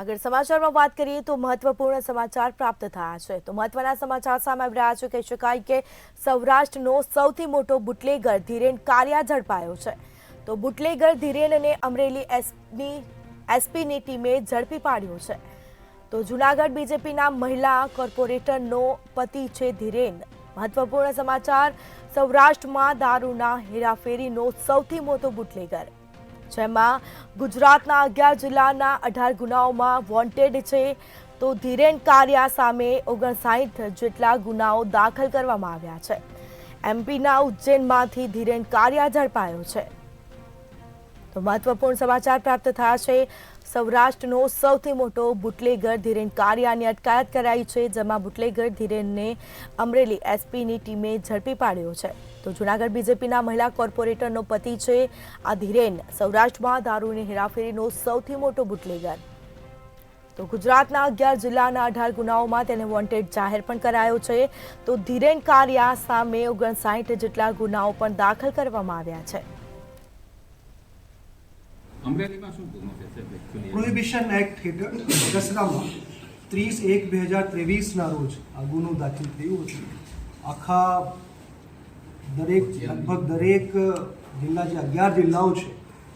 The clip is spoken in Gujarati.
આગળ સમાચારમાં વાત કરીએ તો મહત્વપૂર્ણ સમાચાર પ્રાપ્ત થયા છે તો મહત્વના સમાચાર સામે આવી રહ્યા છે. કહી શકાય કે સૌરાષ્ટ્રનો સૌથી મોટો બુટલેગર ધીરેન કારિયા ઝડપાયો છે. તો બુટલેગર ધીરેનને અમરેલી એસપીની ટીમે ઝડપી પાડ્યો છે. તો જૂનાગઢ બીજેપીના મહિલા કોર્પોરેટરનો પતિ છે ધીરેન. મહત્વપૂર્ણ સમાચાર, સૌરાષ્ટ્રમાં દારૂના હેરાફેરીનો સૌથી મોટો બુટલેગર, જેમાં ગુજરાતના 11 જિલ્લાના 18 ગુનાઓમાં વોન્ટેડ છે. તો ધીરેન કારિયા સામે 59 જેટલા ગુનાઓ દાખલ કરવામાં આવ્યા છે. એમપીના ઉજ્જૈનમાંથી ધીરેન કારિયા ઝડપાયો છે. તો મહત્વપૂર્ણ સમાચાર પ્રાપ્ત થયા છે. સૌરાષ્ટ્રનો સૌથી મોટો બુટલેગર ધીરેન કારિયાની અટકાયત કરાઈ છે, જેમાં બુટલેગર ધીરેનને અમરેલી એસપીની ટીમે ઝડપી પાડ્યો છે. તો જૂનાગઢ બીજેપીના મહિલા કોર્પોરેટરનો પતિ છે આ ધીરેન. સૌરાષ્ટ્રમાં દારૂની હેરાફેરીનો સૌથી મોટો બુટલેગર. તો ગુજરાતના 11 જિલ્લાના 18 ગુનાઓમાં તેને વોન્ટેડ જાહેર પણ કરાયો છે. તો ધીરેન કારિયા સામે 59 જેટલા ગુનાઓ પણ દાખલ કરવામાં આવ્યા છે. પ્રોહિબિશન એક્ટ હેઠળ દસરામાં 30/1/2023 રોજ આ ગુનો દાખલ થયો હતો. આખા લગભગ દરેક જિલ્લા, જે 11 જિલ્લાઓ છે